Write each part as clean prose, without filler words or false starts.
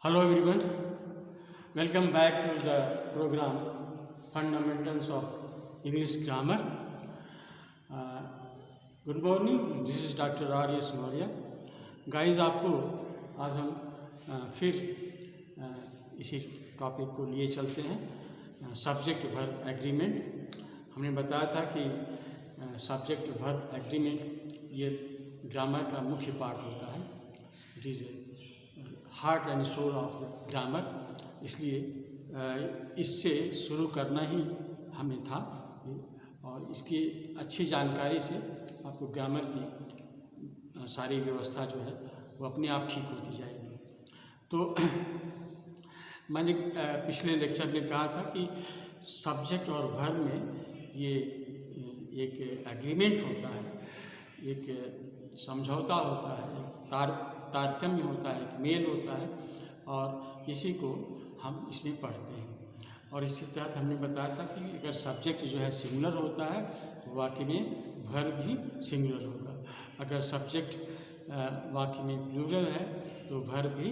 Hello everyone, welcome back to the program Fundamentals of English Grammar. Good morning, this is Dr. R.S. Maurya. Guys, आपको आज हम फिर इसी topic को लिए चलते हैं, सब्जेक्ट वर्ब एग्रीमेंट। हमने बताया था कि सब्जेक्ट वर्ब एग्रीमेंट ये ग्रामर का मुख्य पार्ट होता है। It is heart and soul of the grammar, इसलिए इससे शुरू करना ही हमें था और इसकी अच्छी जानकारी से आपको ग्रामर की सारी व्यवस्था जो है वो अपने आप ठीक होती जाएगी। तो मैंने पिछले लेक्चर में कहा था कि सब्जेक्ट और वर्ब में ये एक एग्रीमेंट होता है, एक समझौता होता है, एक तारतम्य होता है, एक मेल होता है और इसी को हम इसमें पढ़ते हैं। और इसके तहत हमने बताया था कि अगर सब्जेक्ट जो है सिंगुलर होता है तो वाक्य में वर्ब भी सिंगुलर होगा, अगर सब्जेक्ट वाक्य में प्लूरल है तो वर्ब भी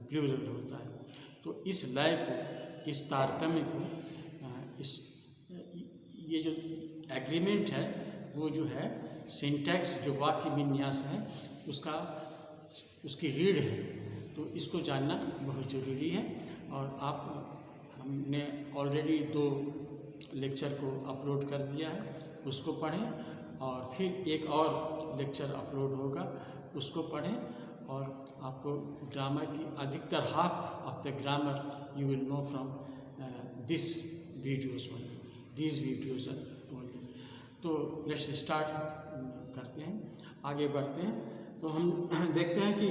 प्लूरल होता है। तो इस लय को, इस तारतम्य को, ये जो एग्रीमेंट है वो जो है सिंटैक्स, जो वाक्य विन्यास है उसकी रीढ़ है, तो इसको जानना बहुत ज़रूरी है। और हमने ऑलरेडी 2 लेक्चर को अपलोड कर दिया है, उसको पढ़ें और फिर एक और लेक्चर अपलोड होगा, उसको पढ़ें और आपको ग्रामर की अधिकतर half of the grammar you will know from this videos only. तो लेट्स स्टार्ट करते हैं, आगे बढ़ते हैं। तो हम देखते हैं कि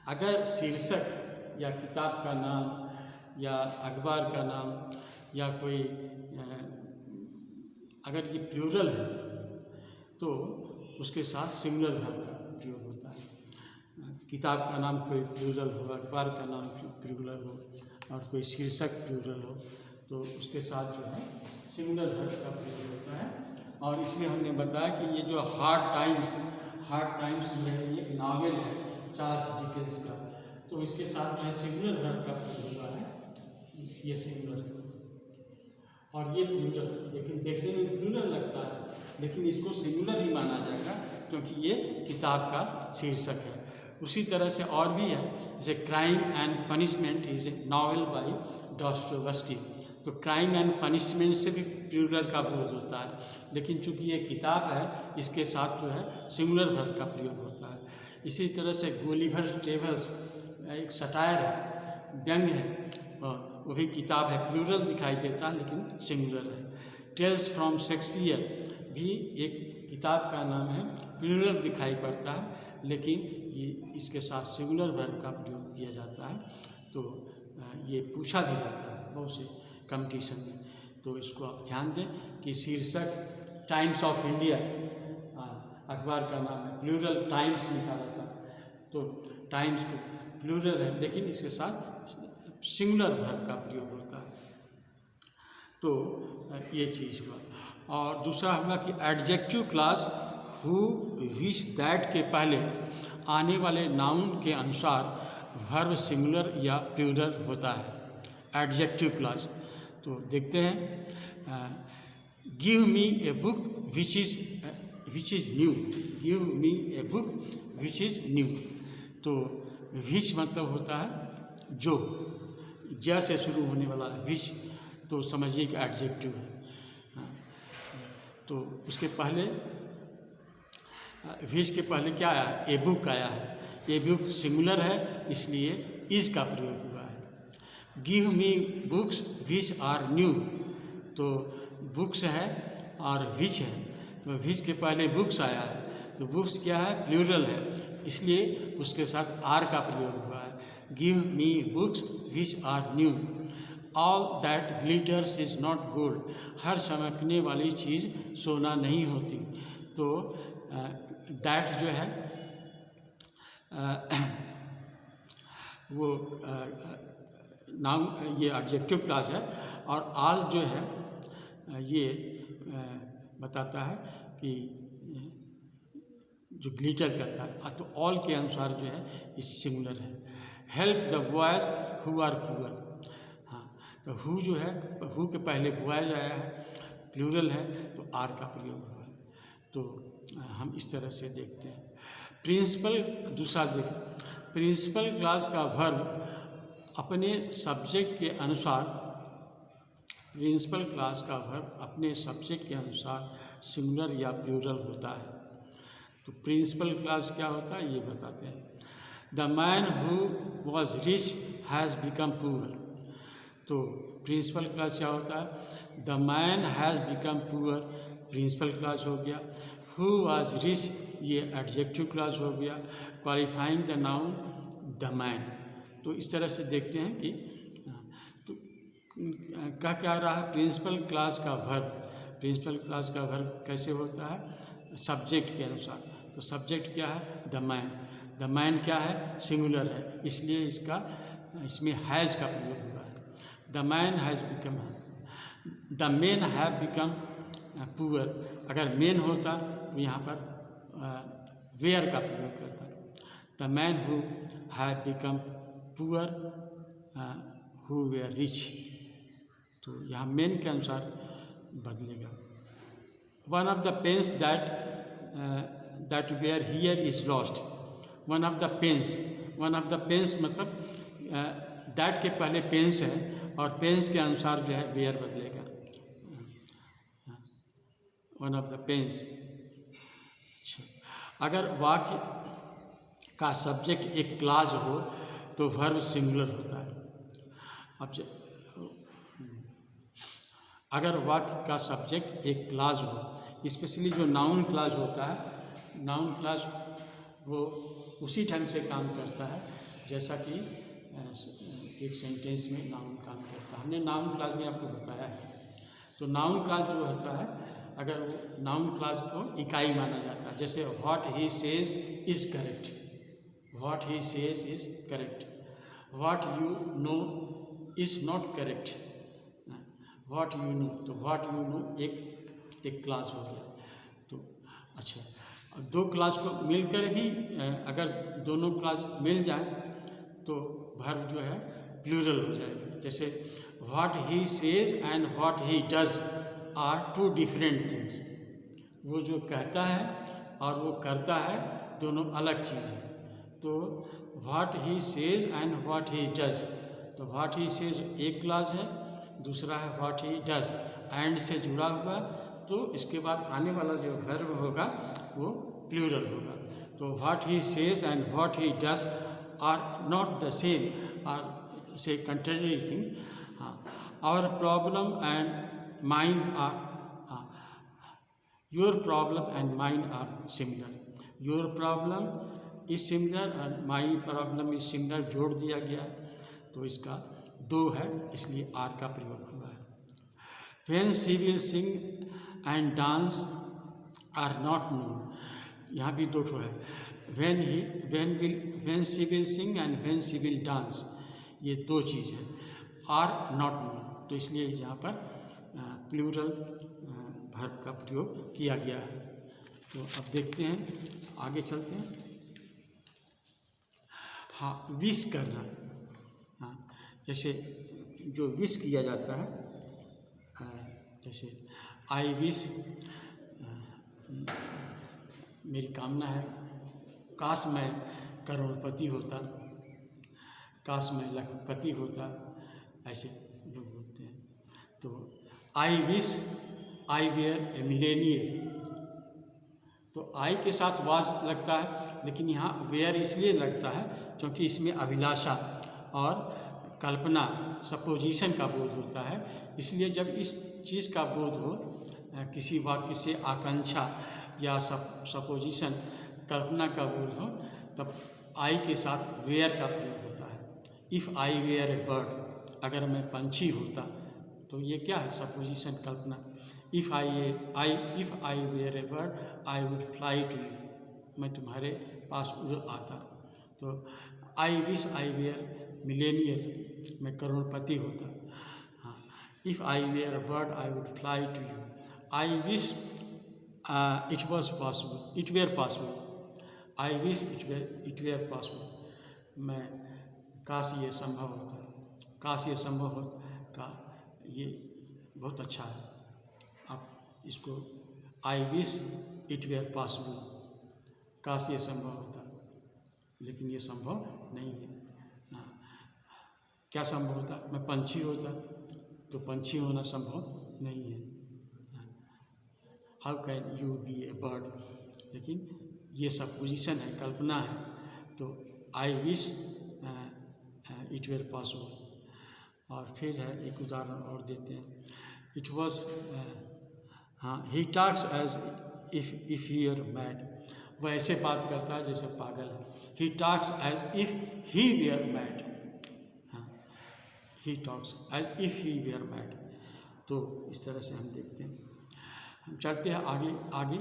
अगर शीर्षक या किताब का नाम या अखबार का नाम या कोई अगर ये प्लूरल है तो उसके साथ सिंगुलर वर्ब का प्रयोग होता है। किताब का नाम कोई प्लूरल हो, अखबार का नाम प्लूरल हो और कोई शीर्षक प्लूरल हो तो उसके साथ जो है सिंगुलर वर्ब का प्रयोग होता है। और इसलिए हमने बताया कि ये जो हार्ड टाइम्स जो है ये नावल है चार्ल्स डिकेंस का, तो इसके साथ जो है सिंगुलर वर्ब का प्रयोग हुआ है, ये सिंगुलर और ये प्लूरल, लेकिन देखने में प्लूरल लगता है लेकिन इसको सिंगुलर ही माना जाएगा क्योंकि ये किताब का शीर्षक है। उसी तरह से और भी है, जैसे crime and punishment is a novel by Dostoevsky, तो क्राइम एंड पनिशमेंट से भी प्लूरल का प्रयोग होता है, लेकिन चूंकि ये किताब है इसके साथ जो है सिंगुलर वर्ब का प्रयोग होता है। इसी तरह से गुलिवर ट्रेवल्स एक सटायर है, व्यंग है, वो भी किताब है, प्लूरल दिखाई देता है लेकिन सिंगुलर है। टेल्स फ्रॉम शेक्सपियर भी एक किताब का नाम है, प्लूरल दिखाई पड़ता है लेकिन ये इसके साथ सिंगुलर वर्ब का प्रयोग किया जाता है। तो ये पूछा भी जाता है बहुत से कंपटीशन में, तो इसको आप ध्यान दें कि शीर्षक टाइम्स ऑफ इंडिया, अखबार का नाम है, प्लूरल टाइम्स लिखा रहता है, तो टाइम्स को प्लूरल है लेकिन इसके साथ सिंगुलर वर्ब का प्रयोग होता है। तो ये चीज़ हुआ। और दूसरा हुआ कि adjective class who, which, that के पहले आने वाले नाउन के अनुसार वर्ब सिंगुलर या प्लूरल होता है। एडजेक्टिव क्लास तो देखते हैं, give me a book which is new, give me a book which is new, तो विच मतलब होता है जो, ज से शुरू होने वाला विच, तो समझिए कि एडजेक्टिव है। तो उसके पहले विच के पहले क्या आया है, ए बुक आया है, ए बुक सिंगुलर है इसलिए इज का प्रयोग हुआ है। Give me books which are new, तो बुक्स है और विच है, तो विच के पहले बुक्स आया है, तो बुक्स क्या है, प्लूरल है, इसलिए उसके साथ आर का प्रयोग हुआ है। Give me books which are new. All that glitters is not gold, हर चमकने वाली चीज़ सोना नहीं होती, तो दैट जो है वो नाउन, ये एडजेक्टिव क्लास है। और ऑल जो है ये बताता है कि जो ग्लिटर करता है, तो ऑल के अनुसार जो है ये सिंगुलर है। Help the boys who are poor. हाँ, तो हु जो है, हु के पहले बॉयज़ आया है, प्लूरल है, तो आर का प्रयोग हुआ है। तो हम इस तरह से देखते हैं। प्रिंसिपल, दूसरा देखें, प्रिंसिपल क्लास का वर्ब अपने सब्जेक्ट के अनुसार, प्रिंसिपल क्लास का वर्ब अपने सब्जेक्ट के अनुसार सिंगुलर या प्लूरल होता है। तो प्रिंसिपल क्लास क्या होता है ये बताते हैं। The man who was rich has become poor. तो प्रिंसिपल क्लास क्या होता है? The man has become poor principal clause हो गया। हु वॉज रिच ये एडजेक्टिव क्लास हो गया, qualifying the noun the man. तो इस तरह से देखते हैं कि तो क्या रहा है प्रिंसिपल क्लास का वर्ब। प्रिंसिपल क्लास का वर्ब कैसे होता है? सब्जेक्ट के अनुसार। तो सब्जेक्ट क्या है? The man. द मैन क्या है? सिंगुलर है, इसलिए इसमें हैज़ का प्रयोग हुआ है। The man has become, the men have become poor. अगर मेन होता तो यहाँ पर वेयर का प्रयोग करता। The man who have become poor who were rich. तो यहाँ मेन के अनुसार बदलेगा। One of the pens that were here is lost. One of the pens, one of the pens मतलब दैट के पहले पेन्स है और पेन्स के अनुसार जो है वेयर बदलेगा। One of the pens. अच्छा, अगर वाक्य का सब्जेक्ट एक क्लास हो तो वर्ब सिंगुलर होता है। अब अगर वाक्य का सब्जेक्ट एक क्लास हो, स्पेशली जो नाउन क्लास होता है, नाउन क्लास वो उसी ढंग से काम करता है जैसा कि एक सेंटेंस में नाउन काम करता है। हमने नाउन क्लास में आपको बताया है। तो नाउन क्लास जो होता है, अगर वो नाउन क्लास को इकाई माना जाता है, जैसे what he says is correct, what he says is correct, what you know is not correct, what you know. तो व्हाट यू नो एक क्लास हो गया। तो अच्छा, अब दो क्लास को मिलकर भी अगर दोनों क्लास मिल जाए तो वर्ब जो है प्लूरल हो जाएगा। जैसे what he says and what he does are two different things. वो जो कहता है और वो करता है दोनों अलग चीज़ है। तो what he says and what he does, तो व्हाट ही सेज एक क्लास है, दूसरा है व्हाट ही डज, एंड से जुड़ा हुआ, तो इसके बाद आने वाला जो वर्ब होगा वो प्लूरल होगा। तो what he says and what he does are not the same, are so contrary thing. हाँ, our problem and mind are, हाँ, your problem and mind are similar. Your problem is similar and my problem is similar जोड़ दिया गया है, तो इसका दो है, इसलिए आर का प्रयोग हुआ है। When she will sing and dance are not known, यहाँ भी दो ठो है। When she will sing and when she will dance, ये दो चीज़ है, आर नॉट नोन, तो इसलिए यहाँ पर प्लूरल वर्ब का प्रयोग किया गया है। तो अब देखते हैं, आगे चलते हैं। हाँ, विश करना, हाँ, जैसे जो विश किया जाता है, जैसे आई विश, मेरी कामना है, काश मैं करोड़पति होता, काश मैं लखपति होता, ऐसे लोग बोलते हैं। तो I wish I were a millionaire, तो आई के साथ वाज लगता है, लेकिन यहाँ वेयर इसलिए लगता है क्योंकि इसमें अभिलाषा और कल्पना, सपोजिशन का बोध होता है। इसलिए जब इस चीज़ का बोध हो, किसी वाक्य से आकांक्षा या सपोजिशन, कल्पना का बोध हो, तब आई के साथ वेयर का प्रयोग होता है। If I were a bird, अगर मैं पंछी होता, तो ये क्या है? सपोजिशन, कल्पना। If I were a bird I would fly to you, मैं तुम्हारे पास उड़ आता। तो I wish I were millionaire, मैं करोड़पति होता। हाँ, if I were a bird I would fly to you. I wish it were possible, I wish it were possible, मैं काश ये संभव होता, काश ये संभव होता, ये बहुत अच्छा है। आप इसको I wish it were possible, काश ये संभव होता, लेकिन ये संभव नहीं है। क्या संभव होता? मैं पंछी होता तो पंछी होना संभव नहीं है। How can you be a bird? लेकिन ये सपोजिशन है, कल्पना है, तो I wish it were possible. और फिर है एक उदाहरण और देते हैं। It was, he talks as if he were mad, वह ऐसे बात करता है जैसे पागल है। He talks as if he were mad, he talks as if he were mad. तो इस तरह से हम देखते हैं। हम चलते हैं आगे आगे।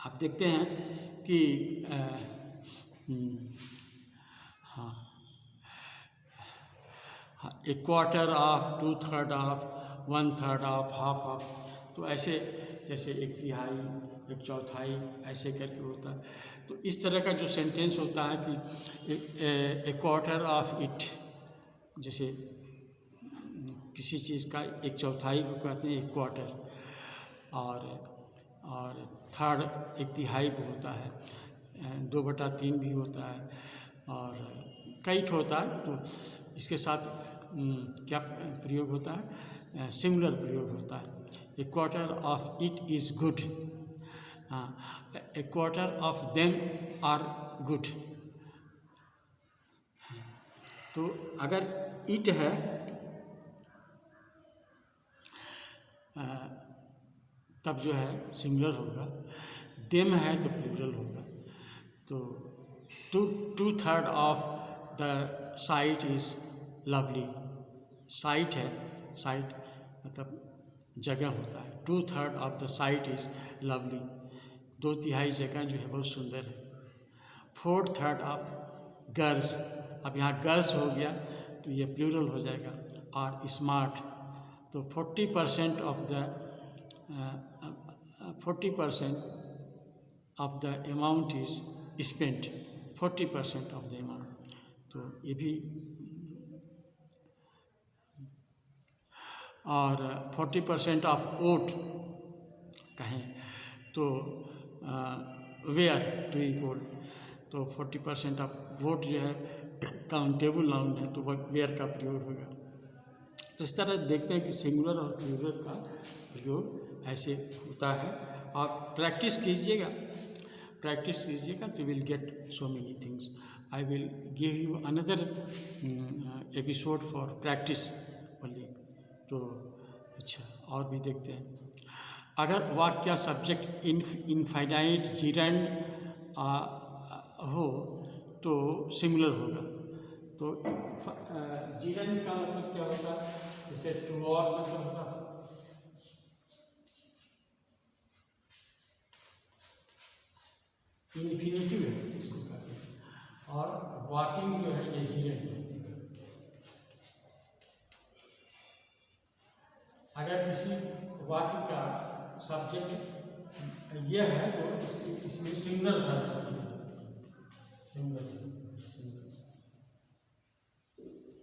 आप देखते हैं कि हाँ, ए quarter of, 2/3 of, 1/3 of, half of, तो ऐसे जैसे एक तिहाई, एक चौथाई, ऐसे करके होता है। तो इस तरह का जो सेंटेंस होता है कि ए क्वार्टर ऑफ इट, जैसे किसी चीज़ का एक चौथाई को कहते हैं एक क्वार्टर, और थर्ड एक तिहाई को होता है, 2/3 भी होता है, और कई होता है। तो इसके साथ क्या प्रयोग होता है? सिंगुलर प्रयोग होता है। A quarter of it is good, a quarter of them are good. तो अगर इट है तब जो है सिंगुलर होगा, देम है तो प्लूरल होगा। तो 2/3 of the site is lovely, site है, साइट मतलब जगह होता है। 2/3 of the site is lovely, 2/3 जगह जो है बहुत सुंदर है। 4/3 ऑफ गर्ल्स, अब यहाँ गर्ल्स हो गया तो ये प्लूरल हो जाएगा, और स्मार्ट, तो 40% of the 40% of the amount is spent, 40% of the amount. तो ये भी, और 40% ऑफ वोट कहें तो वेयर टू इक्वल, तो 40% ऑफ वोट जो है काउंटेबल नाउन है, तो वह वेयर का प्रयोग होगा। तो इस तरह देखते हैं कि सिंगुलर और प्लूरल का प्रयोग ऐसे होता है। आप प्रैक्टिस कीजिएगा, प्रैक्टिस कीजिएगा तो will get so many things. I will give you another episode for practice only. तो अच्छा, और भी देखते हैं। अगर वाक्य सब्जेक्ट इनफाइनाइट जीरेंड हो तो सिंगुलर होगा। तो जीरेंड का मतलब क्या होता है? जैसे टू और मतलब होता है इन्फिनिटिव है, इसको कहते हैं। और वॉकिंग जो है ये जीरेंड है। अगर किसी वाक्य का सब्जेक्ट ये है तो इसमें सिंगुलर वर्ब है, सिंगुलर।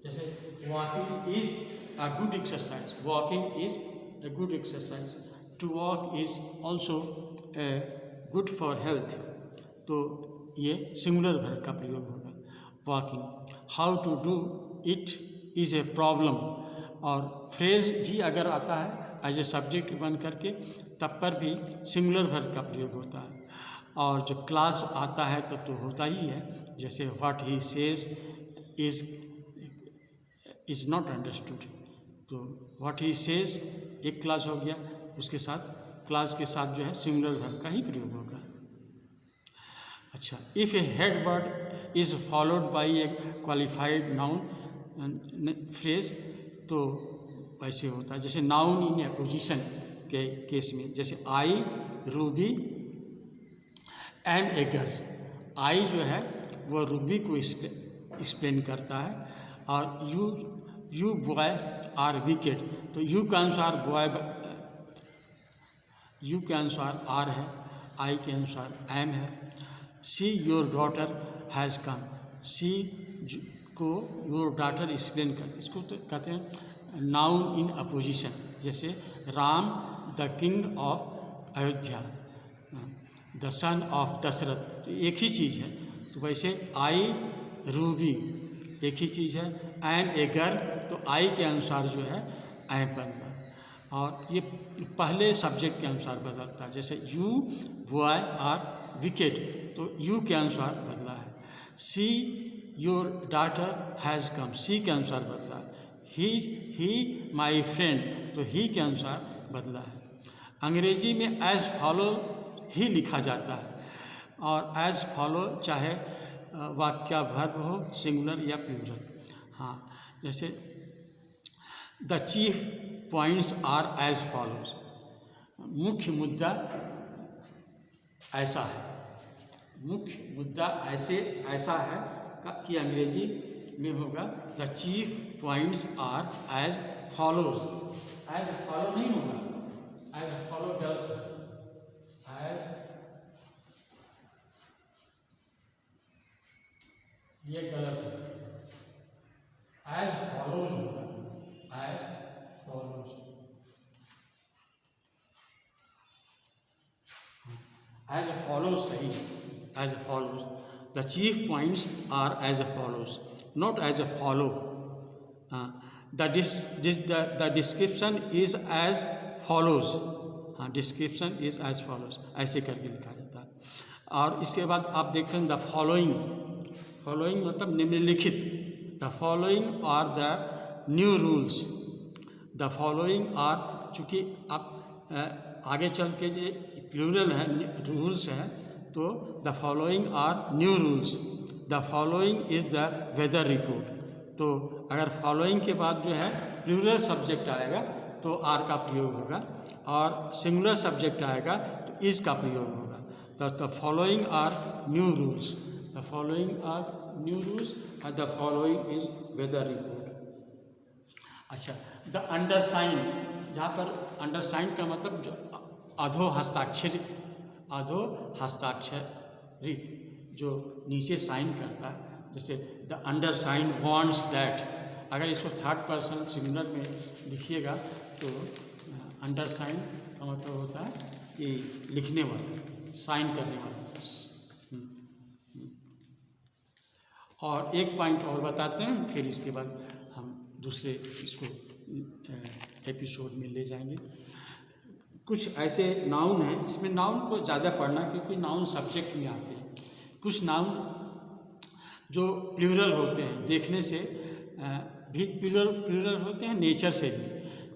जैसे walking is a good exercise, walking is a good exercise. To walk is also good for health. तो ये सिंगुलर वर्ब का प्रयोग होगा walking. How to do it is a problem. और फ्रेज भी अगर आता है एज ए सब्जेक्ट बन करके तब पर भी सिंगुलर वर्ब का प्रयोग होता है. और जो क्लास आता है तब तो होता ही है. जैसे what he says is not understood. तो व्हाट ही सेज एक क्लास हो गया, उसके साथ क्लास के साथ जो है सिंगुलर वर्ब का ही प्रयोग होगा. अच्छा, if A head word is followed by A qualified noun phrase तो वैसे होता है. जैसे नाउन इन ए पोजीशन के केस में, जैसे आई, रूबी एंड ए गर्ल. आई जो है वह रूबी को एक्सप्लेन करता है. और यू बॉय आर विकेड. तो यू के अनुसार बॉय, यू के अनुसार आर है, आई के अनुसार एम है. See your daughter has come. See इसको योर डॉटर एक्सप्लेन कर, इसको तो कहते हैं नाउन इन अपोजिशन। जैसे Ram the king of Ayodhya, the son of Dasharath, तो एक ही चीज़ है। तो वैसे आई रूबी एक ही चीज़ है। एंड ए गर्ल, तो आई के अनुसार जो है ऐ बनना, और ये पहले सब्जेक्ट के अनुसार बदलता है। जैसे यू बॉय आर विकेट, तो यू के अनुसार बदला है। See your daughter has come, see के अनुसार बदला है। ही माई फ्रेंड, तो ही के अनुसार बदला है। अंग्रेजी में एज फॉलो ही लिखा जाता है, और एज फॉलो चाहे वाक्य वर्ब हो, सिंगुलर या प्लूरल। हाँ, जैसे the chief points are as follows, मुख्य मुद्दा ऐसा है, मुख्य मुद्दा ऐसा है कि अंग्रेजी में होगा the chief points are as follows. As follow नहीं होगा, एज फॉलो गलत है, ये गलत है, एज फॉलोज होगा, एज फॉलोज। एज फॉलोज सही, as follows. The chief points are as follows, not as follow. The description is as follows, हाँ, डिस्क्रिप्शन इज एज फॉलोज, ऐसे करके लिखा जाता है। और इसके बाद आप देखते हैं द फॉलोइंग, फॉलोइंग मतलब निम्नलिखित। The following are the new rules, the following are, चूँकि आप आगे चल के जो प्लूरल है, रूल्स है, तो the following are new rules, the following is the weather report. तो अगर फॉलोइंग के बाद जो है प्लूरल सब्जेक्ट आएगा तो आर का प्रयोग होगा, और सिंगुलर सब्जेक्ट आएगा तो इज का प्रयोग होगा। The following are new rules, the following are new rules, and the following is weather report। अच्छा, द अंडरसाइन, जहाँ पर अंडरसाइन का मतलब जो अधो हस्ताक्षरित जो नीचे साइन करता है, जैसे द अंडरसाइन वांट्स दैट। अगर इसको थर्ड पर्सन सिंगुलर में लिखिएगा तो अंडरसाइन का मतलब होता है कि लिखने वाला, साइन करने वाला। और एक पॉइंट और बताते हैं, फिर इसके बाद हम दूसरे इसको एपिसोड में ले जाएंगे। कुछ ऐसे नाउन हैं, इसमें नाउन को ज़्यादा पढ़ना क्योंकि नाउन सब्जेक्ट में आते हैं। कुछ नाउन जो प्लूरल होते हैं, देखने से भी प्लूरल होते हैं, नेचर से भी।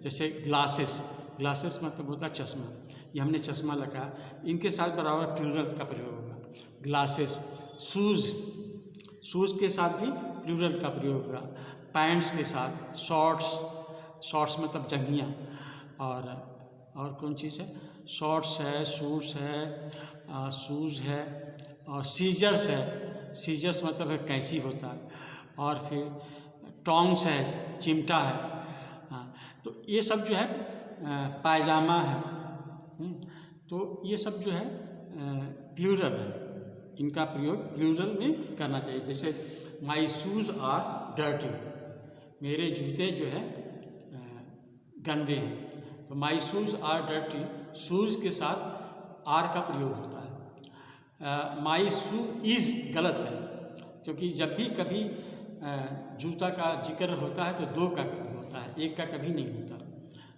जैसे ग्लासेस, ग्लासेस मतलब होता है चश्मा, ये हमने चश्मा लगा, इनके साथ बराबर प्लूरल का प्रयोग होगा, ग्लासेस। शूज़, शूज़ के साथ भी प्लूरल का प्रयोग होगा। पैंट्स के साथ शॉर्ट्स, शॉर्ट्स मतलब जंघियाँ। और कौन चीज़ है, शॉर्ट्स है, शूज़ है, शूज़ है, और सीजर्स है, सीजर्स मतलब है कैंची होता है। और फिर टोंग्स है, चिमटा है। हाँ, तो ये सब जो है पायजामा है। तो ये सब जो है प्लूरल है, इनका प्रयोग प्लूरल में करना चाहिए। जैसे माई शूज़ आर डर्टी, मेरे जूते जो है गंदे हैं, तो my shoes are dirty, shoes के साथ आर का प्रयोग होता है। माई शू इज़ गलत है, क्योंकि जब भी कभी जूता का जिक्र होता है तो दो का होता है, एक का कभी नहीं होता।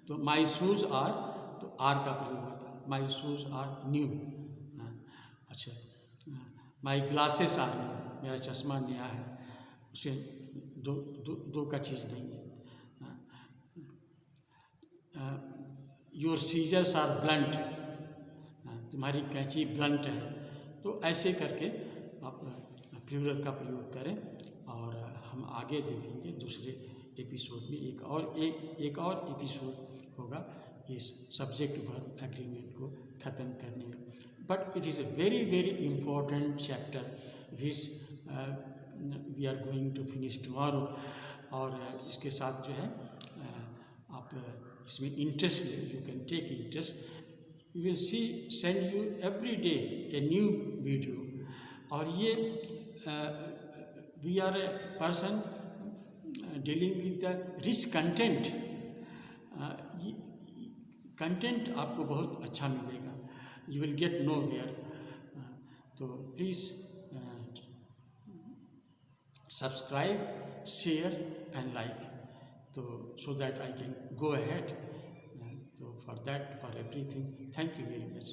तो माई शूज़ आर, तो आर का प्रयोग होता है, माई शूज़ आर न्यू। अच्छा, माई ग्लासेस आर न्यू, मेरा चश्मा नया है, उसमें दो का चीज़ नहीं है। योर सीजर्स आर ब्लंट, तुम्हारी कैंची ब्लंट है। तो ऐसे करके आप प्लूरल का प्रयोग करें, और हम आगे देखेंगे दूसरे एपिसोड में। एक और एपिसोड होगा इस सब्जेक्ट वर्ब एग्रीमेंट को ख़त्म करने में। But it is a very important chapter which we are going to finish tomorrow। और इसके साथ जो है आप इसमें इंटरेस्ट ले, you can take interest, you will send you every day a new video. और ये we are a person dealing with the rich content. Content आपको बहुत अच्छा मिलेगा, you will get nowhere. तो please subscribe, share and like, तो so that I can go ahead. So for that, for everything, thank you very much.